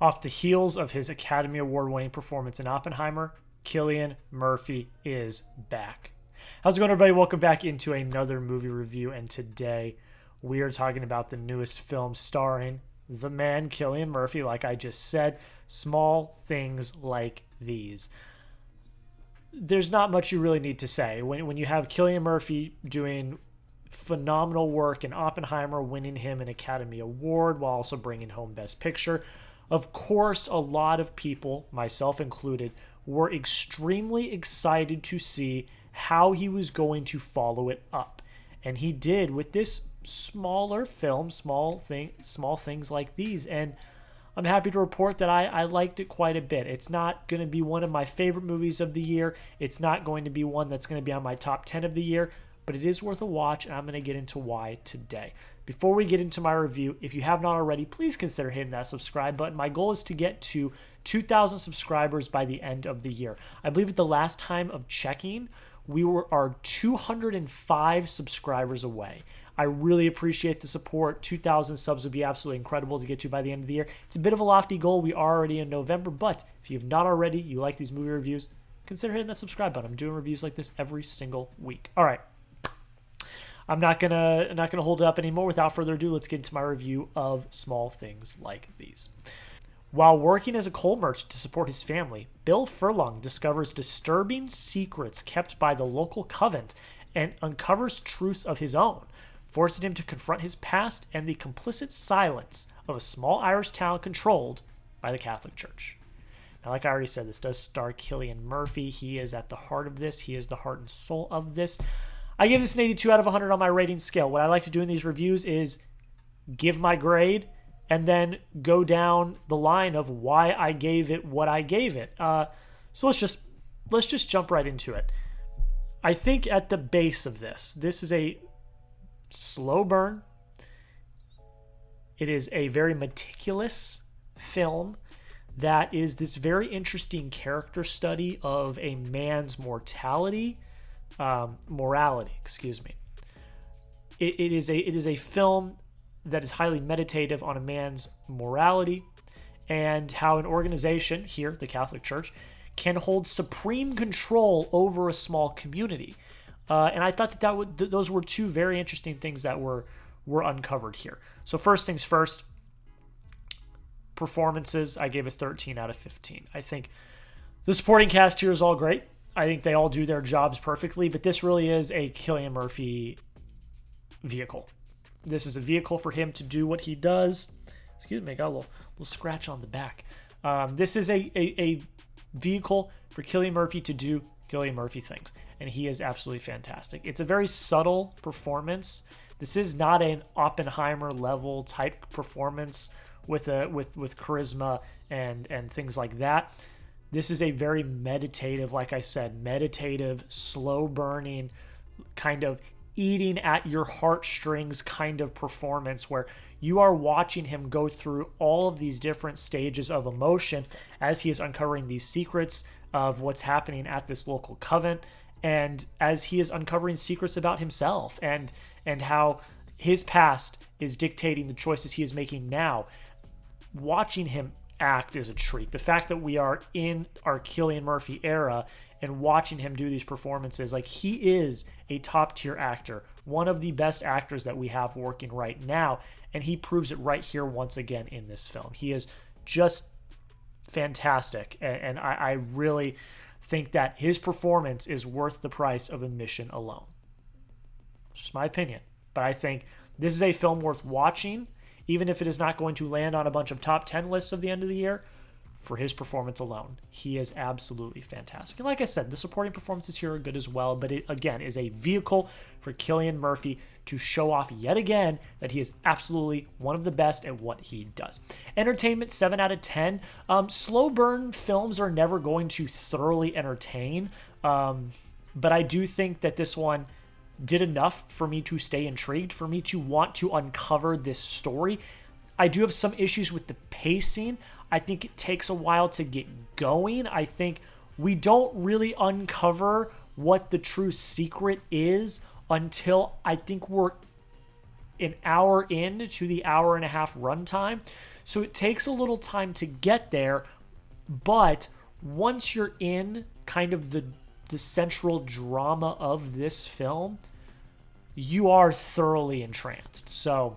Off the heels of his Academy Award-winning performance in Oppenheimer, Cillian Murphy is back. How's it going, everybody? Welcome back into another movie review, and today we are talking about the newest film starring the man Cillian Murphy, like I just said, Small Things Like These. There's not much you really need to say. When you have Cillian Murphy doing phenomenal work in Oppenheimer, winning him an Academy Award while also bringing home Best Picture, of course, a lot of people, myself included, were extremely excited to see how he was going to follow it up. And he did with this smaller film, Small Things Like These. And I'm happy to report that I liked it quite a bit. It's not going to be one of my favorite movies of the year. It's not going to be one that's going to be on my top 10 of the year, but it is worth a watch, and I'm going to get into why today. Before we get into my review, if you have not already, please consider hitting that subscribe button. My goal is to get to 2,000 subscribers by the end of the year. I believe at the last time of checking, we are 205 subscribers away. I really appreciate the support. 2,000 subs would be absolutely incredible to get you by the end of the year. It's a bit of a lofty goal. We are already in November, but if you have not already, you like these movie reviews, consider hitting that subscribe button. I'm doing reviews like this every single week. All right. I'm not gonna hold it up anymore. Without further ado, let's get into my review of Small Things Like These. While working as a coal merchant to support his family, Bill Furlong discovers disturbing secrets kept by the local convent and uncovers truths of his own, forcing him to confront his past and the complicit silence of a small Irish town controlled by the Catholic Church. Now, like I already said, this does star Cillian Murphy. He is at the heart of this. He is the heart and soul of this. I give this an 82 out of 100 on my rating scale. What I like to do in these reviews is give my grade and then go down the line of why I gave it what I gave it. So let's just jump right into it. I think at the base of this is a slow burn. It is a very meticulous film that is this very interesting character study of a man's morality. It is a film that is highly meditative on a man's morality and how an organization here, the Catholic Church, can hold supreme control over a small community. And I thought that those were two very interesting things that were uncovered here. So first things first, performances, I gave a 13 out of 15. I think the supporting cast here is all great. I think they all do their jobs perfectly, but this really is a Cillian Murphy vehicle. This is a vehicle for him to do what he does. Excuse me, I got a little scratch on the back. This is a vehicle for Cillian Murphy to do Cillian Murphy things, and he is absolutely fantastic. It's a very subtle performance. This is not an Oppenheimer level type performance with charisma and things like that. This is a very meditative, like I said, slow burning, kind of eating at your heartstrings kind of performance where you are watching him go through all of these different stages of emotion as he is uncovering these secrets of what's happening at this local convent, and as he is uncovering secrets about himself and how his past is dictating the choices he is making now. Watching him act is a treat. The fact that we are in our Cillian Murphy era and watching him do these performances, like, he is a top tier actor, one of the best actors that we have working right now, and he proves it right here once again in this film. He is just fantastic, and I really think that his performance is worth the price of admission alone. It's just my opinion, but I think this is a film worth watching, even if it is not going to land on a bunch of top 10 lists of the end of the year. For his performance alone, he is absolutely fantastic. And like I said, the supporting performances here are good as well, but it, again, is a vehicle for Cillian Murphy to show off yet again that he is absolutely one of the best at what he does. Entertainment, 7 out of 10. Slow burn films are never going to thoroughly entertain, but I do think that this one did enough for me to stay intrigued, for me to want to uncover this story. I do have some issues with the pacing. I think it takes a while to get going. I think we don't really uncover what the true secret is until I think we're an hour in to the hour and a half runtime. So it takes a little time to get there, but once you're in kind of the central drama of this film, you are thoroughly entranced. So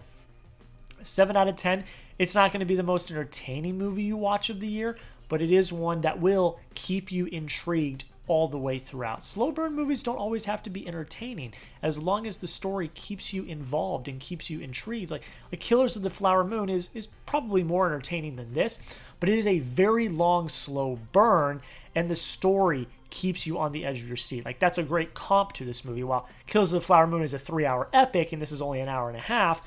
7 out of 10. It's not going to be the most entertaining movie you watch of the year, but it is one that will keep you intrigued all the way throughout. Slow burn movies don't always have to be entertaining, as long as the story keeps you involved and keeps you intrigued. Like Killers of the Flower Moon is probably more entertaining than this, but it is a very long, slow burn, and the story keeps you on the edge of your seat. Like, that's a great comp to this movie. While Killers of the Flower Moon is a 3-hour epic, and this is only an hour and a half,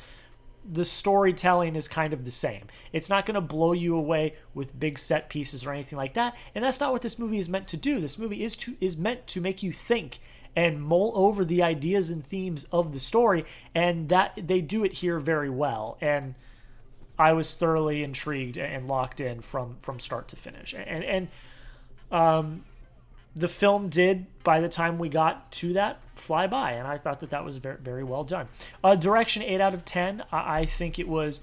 the storytelling is kind of the same. It's not going to blow you away with big set pieces or anything like that, and that's not what this movie is meant to do. This movie is meant to make you think and mull over the ideas and themes of the story, and that they do it here very well. And I was thoroughly intrigued and locked in from start to finish. And the film did, by the time we got to that, fly by, and I thought that was very, very well done. Direction, 8 out of 10. I think it was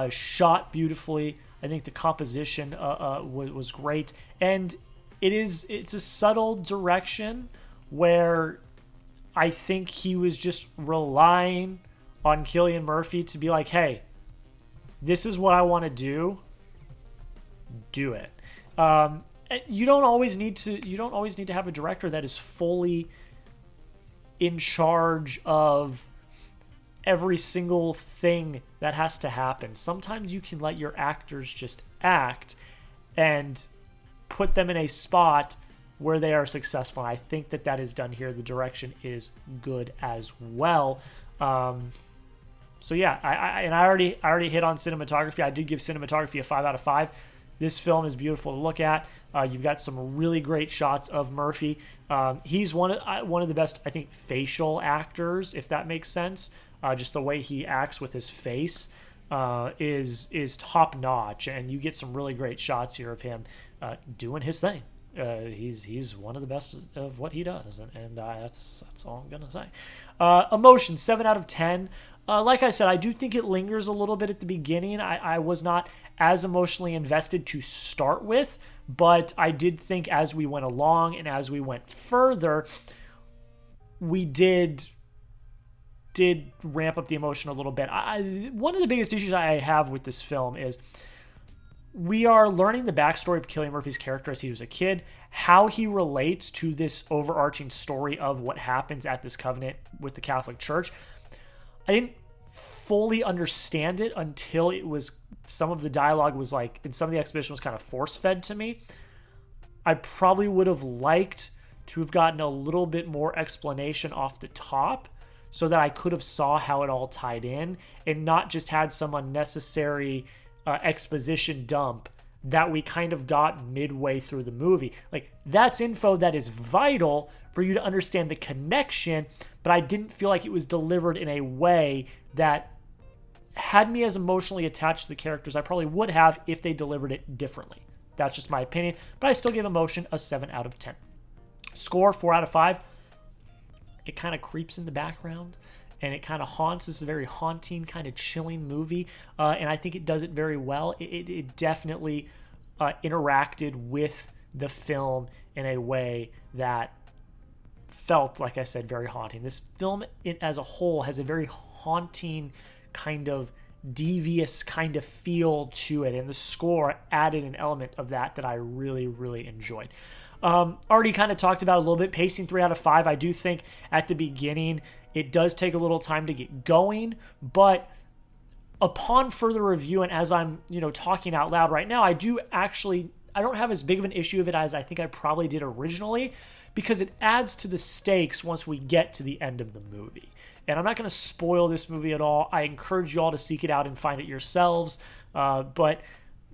shot beautifully. I think the composition was great, and it's a subtle direction where I think he was just relying on Cillian Murphy to be like, hey, this is what I want to do it. You don't always need to have a director that is fully in charge of every single thing that has to happen. Sometimes you can let your actors just act and put them in a spot where they are successful. And I think that is done here. The direction is good as well. So yeah, I already hit on cinematography. I did give cinematography a 5 out of 5. This film is beautiful to look at. You've got some really great shots of Murphy. He's one of the best, I think, facial actors, if that makes sense. Just the way he acts with his face is top notch, and you get some really great shots here of him doing his thing. He's one of the best of what he does, and that's all I'm gonna say. Emotion, 7 out of 10. Like I said, I do think it lingers a little bit at the beginning. I was not as emotionally invested to start with, but I did think as we went along and as we went further, we did ramp up the emotion a little bit. One of the biggest issues I have with this film is we are learning the backstory of Cillian Murphy's character as he was a kid, how he relates to this overarching story of what happens at this covenant with the Catholic Church. I didn't fully understand it until some of the dialogue was like, and some of the exposition was kind of force-fed to me. I probably would have liked to have gotten a little bit more explanation off the top so that I could have saw how it all tied in and not just had some unnecessary exposition dump that we kind of got midway through the movie. Like, that's info that is vital for you to understand the connection, but I didn't feel like it was delivered in a way that had me as emotionally attached to the characters I probably would have if they delivered it differently. That's just my opinion, but I still give Emotion a 7 out of 10. Score, 4 out of 5. It kind of creeps in the background, and it kind of haunts. This is a very haunting, kind of chilling movie, and I think it does it very well. It definitely interacted with the film in a way that felt, like I said, very haunting. This film as a whole has a very haunting, kind of devious kind of feel to it, and the score added an element of that I really, really enjoyed. Already kind of talked about a little bit. Pacing, 3 out of 5. I do think at the beginning it does take a little time to get going, but upon further review and as I'm talking out loud right now, I don't have as big of an issue of it as I think I probably did originally, because it adds to the stakes once we get to the end of the movie. And I'm not going to spoil this movie at all. I encourage you all to seek it out and find it yourselves. But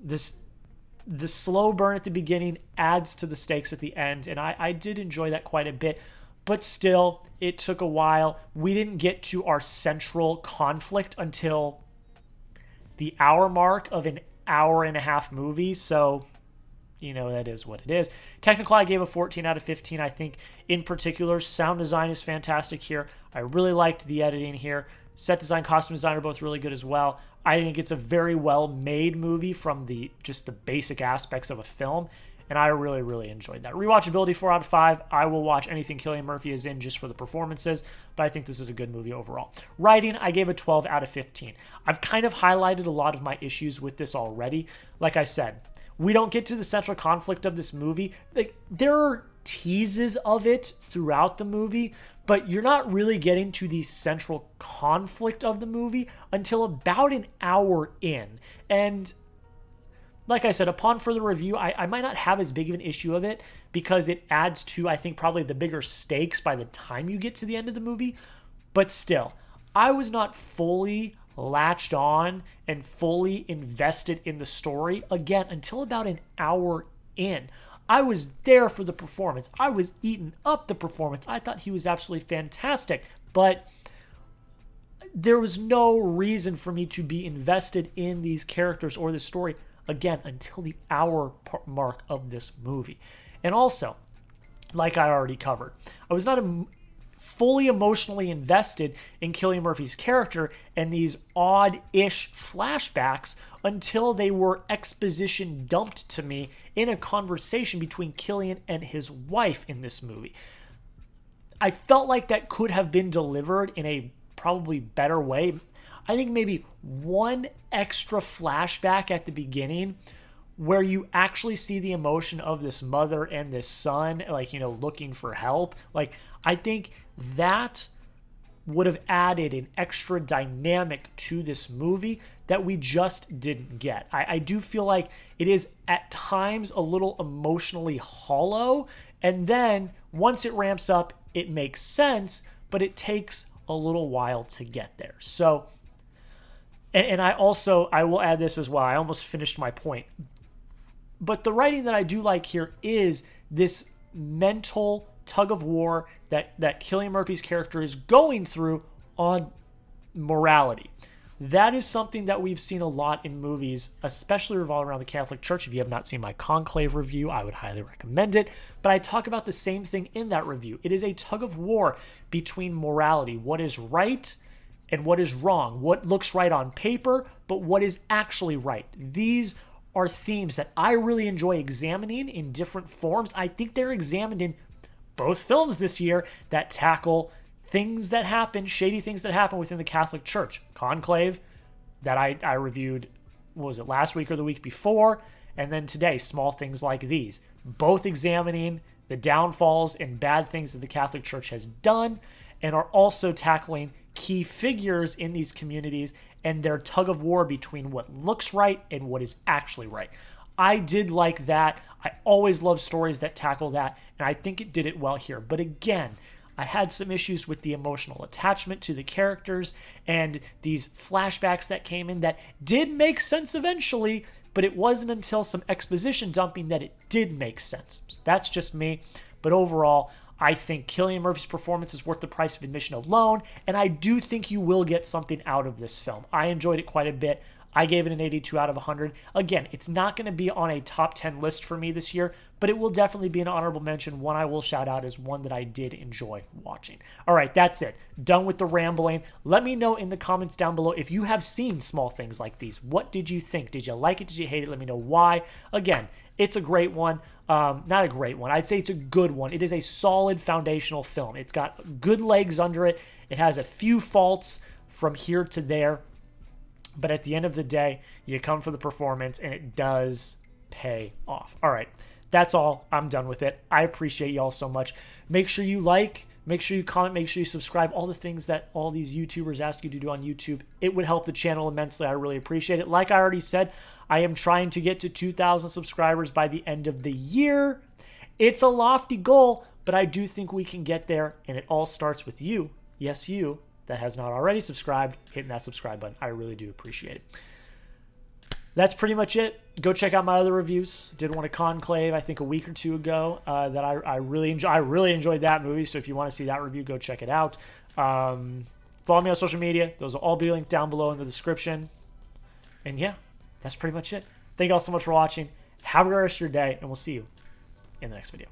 the slow burn at the beginning adds to the stakes at the end, and I did enjoy that quite a bit. But still, it took a while. We didn't get to our central conflict until the hour mark of an hour and a half movie, so that is what it is. Technical, I gave a 14 out of 15. I think, in particular, sound design is fantastic here. I really liked the editing here. Set design, costume design are both really good as well. I think it's a very well made movie from just the basic aspects of a film, and I really, really enjoyed that. Rewatchability, 4 out of 5. I will watch anything Cillian Murphy is in just for the performances, but I think this is a good movie overall. Writing, I gave a 12 out of 15. I've kind of highlighted a lot of my issues with this already. Like I said, we don't get to the central conflict of this movie. Like, there are teases of it throughout the movie, but you're not really getting to the central conflict of the movie until about an hour in. And like I said, upon further review, I might not have as big of an issue of it because it adds to, I think, probably the bigger stakes by the time you get to the end of the movie. But still, I was not fully latched on and fully invested in the story, again, until about an hour in. I was there for the performance. I was eating up the performance. I thought he was absolutely fantastic, but there was no reason for me to be invested in these characters or the story, again, until the hour mark of this movie. And also, like I already covered, I was not fully emotionally invested in Cillian Murphy's character and these odd-ish flashbacks until they were exposition dumped to me in a conversation between Cillian and his wife in this movie. I felt like that could have been delivered in a probably better way. I think maybe one extra flashback at the beginning where you actually see the emotion of this mother and this son, like, looking for help. Like, I think that would have added an extra dynamic to this movie that we just didn't get. I do feel like it is at times a little emotionally hollow, and then once it ramps up, it makes sense, but it takes a little while to get there. So, and I will add this as well. I almost finished my point. But the writing that I do like here is this mental tug of war that Cillian Murphy's character is going through on morality. That is something that we've seen a lot in movies, especially revolving around the Catholic Church. If you have not seen my Conclave review, I would highly recommend it. But I talk about the same thing in that review. It is a tug of war between morality, what is right and what is wrong, what looks right on paper, but what is actually right. These are themes that I really enjoy examining in different forms. I think they're examined in both films this year that tackle things that happen, shady things that happen within the Catholic Church. Conclave, that I reviewed, what was it, last week or the week before? And then today, Small Things Like These. Both examining the downfalls and bad things that the Catholic Church has done, and are also tackling key figures in these communities and their tug of war between what looks right and what is actually right. I did like that. I always love stories that tackle that, and I think it did it well here. But again, I had some issues with the emotional attachment to the characters and these flashbacks that came in that did make sense eventually, but it wasn't until some exposition dumping that it did make sense. So that's just me. But overall, I think Cillian Murphy's performance is worth the price of admission alone, and I do think you will get something out of this film. I enjoyed it quite a bit. I gave it an 82 out of 100. Again, it's not going to be on a top 10 list for me this year, but it will definitely be an honorable mention, one I will shout out as one that I did enjoy watching. All right, that's it. Done with the rambling. Let me know in the comments down below if you have seen Small Things Like These. What did you think? Did you like it? Did you hate it? Let me know why. Again, it's a great one. Not a great one. I'd say it's a good one. It is a solid foundational film. It's got good legs under it. It has a few faults from here to there. But at the end of the day, you come for the performance, and it does pay off. All right, that's all. I'm done with it. I appreciate y'all so much. Make sure you like, make sure you comment, make sure you subscribe, all the things that all these YouTubers ask you to do on YouTube. It would help the channel immensely. I really appreciate it. Like I already said, I am trying to get to 2,000 subscribers by the end of the year. It's a lofty goal, but I do think we can get there, and it all starts with you. Yes, you. That has not already subscribed, hitting that subscribe button. I really do appreciate it. That's pretty much it. Go check out my other reviews. Did one of Conclave, I think a week or two ago, that I really enjoyed. I really enjoyed that movie, so if you want to see that review, go check it out. Follow me on social media. Those will all be linked down below in the description. And yeah, that's pretty much it. Thank you all so much for watching. Have a great rest of your day, and we'll see you in the next video.